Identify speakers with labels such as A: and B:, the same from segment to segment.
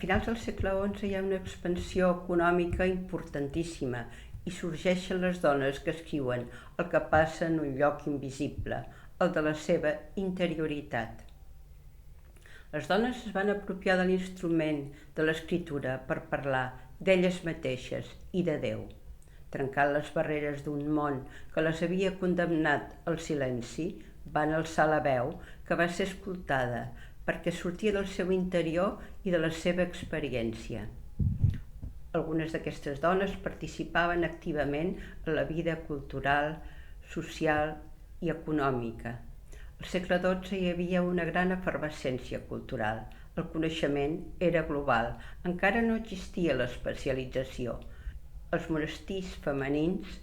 A: finals del segle XI hi ha una expansió econòmica importantíssima i sorgeixen les dones que escriuen el que passa en un lloc invisible, el de la seva interioritat. Les dones es van apropiar de l'instrument de l'escriptura per parlar d'elles mateixes i de Déu, trencant les barreres d'un món que les havia condemnat al silenci. Van alçar la veu que va ser escoltada perquè sortia del seu interior i de la seva experiència. Algunes d'aquestes dones participaven activament en la vida cultural, social i econòmica. Al segle XII hi havia una gran efervescència cultural. El coneixement era global, encara no existia l'especialització. Els monestirs femenins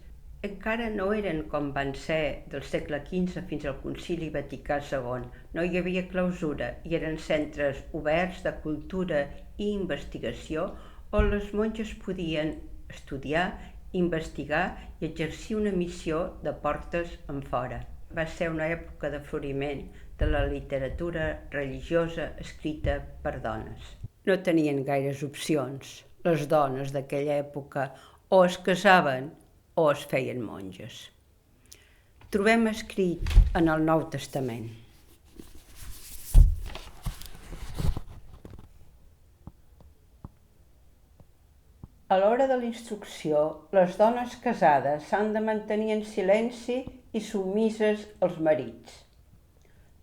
A: encara no eren com van ser del segle XV fins al Concili Vaticà II. No hi havia clausura i eren centres oberts de cultura i investigació on les monges podien estudiar, investigar i exercir una missió de portes enfora. Va ser una època de floriment de la literatura religiosa escrita per dones. No tenien gaires opcions. Les dones d'aquella època o es casaven o es feien monges. Trobem escrit en el Nou Testament: a l'hora de la instrucció, les dones casades s'han de mantenir en silenci i submises als marits.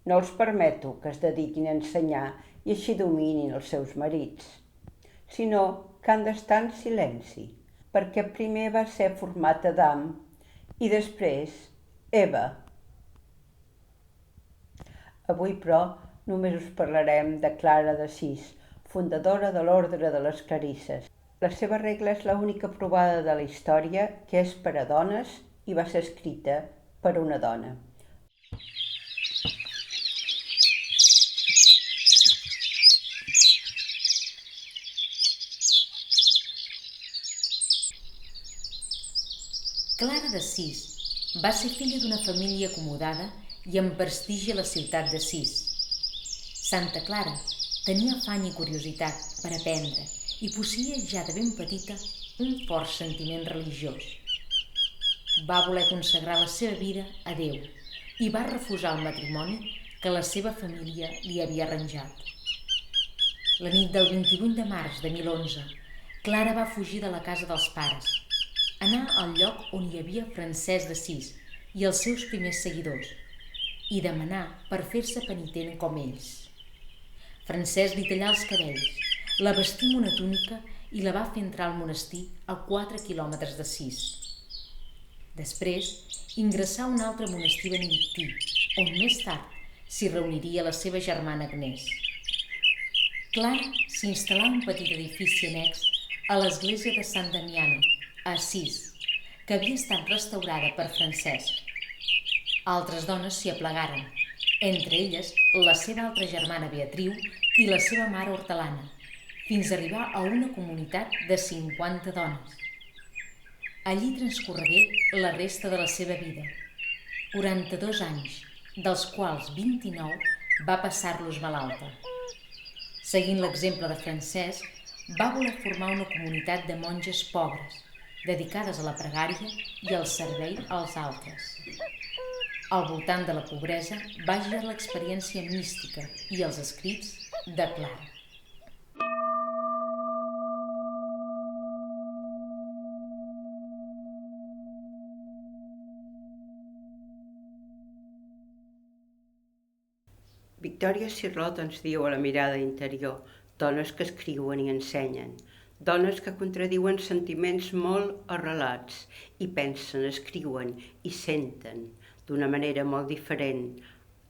A: No els permeto que es dediquin a ensenyar i així dominin els seus marits, sinó que han d'estar en silenci, perquè primer va ser format Adam i després Eva. Avui, però, només us parlarem de Clara d'Assís, fundadora de l'Ordre de les Clarisses. La seva regla és l'única provada de la història que és per a dones i va ser escrita per una dona.
B: Clara d'Assís va ser filla d'una família acomodada i amb prestigi a la ciutat d'Assís. Santa Clara tenia afany i curiositat per aprendre i posseïa ja de ben petita un fort sentiment religiós. Va voler consagrar la seva vida a Déu i va refusar el matrimoni que la seva família li havia arranjat. La nit del 28 de març de 1011, Clara va fugir de la casa dels pares, anar al lloc on hi havia Francesc d'Assís i els seus primers seguidors i demanar per fer-se penitent com ells. Francesc li tallà els cabells, la vestí amb una túnica i la va fer entrar al monestir a 4 quilòmetres d'Assís. Després ingressà a un altre monestir benedictí, on més tard s'hi reuniria la seva germana Agnès. Clara s'instal·là en un petit edifici annex a l'església de Sant Damiano, a Assís, que havia estat restaurada per Francesc. Altres dones s'hi aplegaren, entre elles la seva altra germana Beatriu i la seva mare Hortelana, fins a arribar a una comunitat de 50 dones. Allí transcorregué la resta de la seva vida, 42 anys, dels quals 29 va passar-los malalta. Seguint l'exemple de Francesc, va voler formar una comunitat de monges pobres, dedicades a la pregària i al servei als altres. Al voltant de la pobresa va girar l'experiència mística i els escrits de Clara.
A: Victòria Sirlot ens diu a la mirada interior: dones que escriuen i ensenyen, dones que contradiuen sentiments molt arrelats i pensen, escriuen i senten d'una manera molt diferent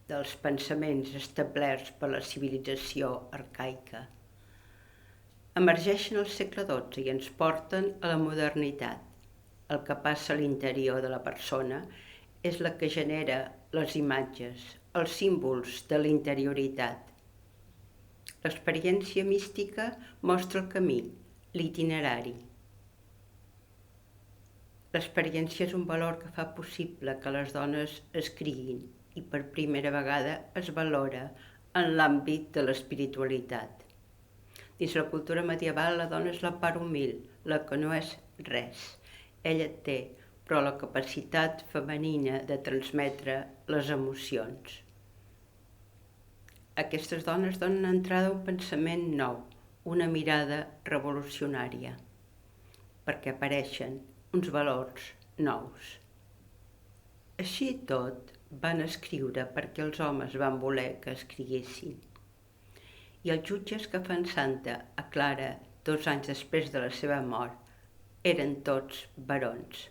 A: dels pensaments establerts per la civilització arcaica. Emergeixen al segle XII i ens porten a la modernitat. El que passa a l'interior de la persona és la que genera les imatges, els símbols de la interioritat. L'experiència mística mostra el camí, l'itinerari. L'experiència és un valor que fa possible que les dones escriguin i per primera vegada es valora en l'àmbit de l'espiritualitat. Dins la cultura medieval, la dona és la part humil, la que no és res. Ella té, però, la capacitat femenina de transmetre les emocions. Aquestes dones donen entrada a un pensament nou, una mirada revolucionària, perquè apareixen uns valors nous. Així i tot, van escriure perquè els homes van voler que escriguessin. I els jutges que fan santa a Clara 2 anys després de la seva mort eren tots barons.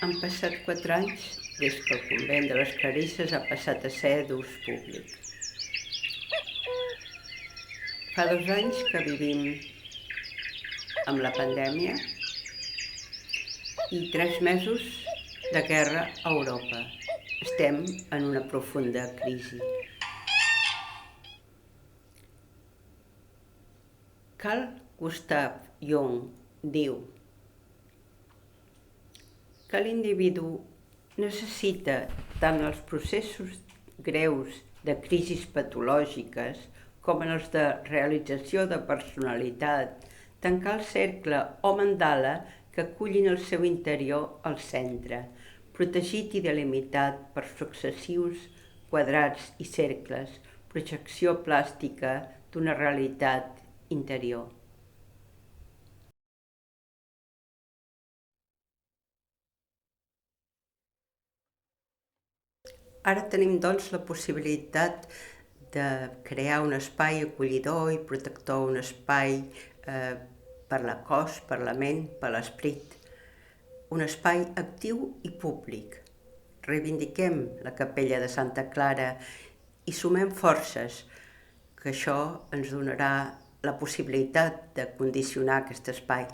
A: Han passat 4 anys des que el convent de les Clarisses ha passat a ser d'ús públic. Fa 2 anys que vivim amb la pandèmia i 3 mesos de guerra a Europa. Estem en una profunda crisi. Carl Gustav Jung diu que l'individu necessita tant els processos greus de crisis patològiques com en els de realització de personalitat, tancar el cercle o mandala que acullin el seu interior al centre, protegit i delimitat per successius quadrats i cercles, projecció plàstica d'una realitat interior. Ara tenim, doncs, la possibilitat de crear un espai acollidor i protector, un espai per la cos, per la ment, per l'esperit, un espai actiu i públic. Reivindiquem la capella de Santa Clara i sumem forces, que això ens donarà la possibilitat de condicionar aquest espai.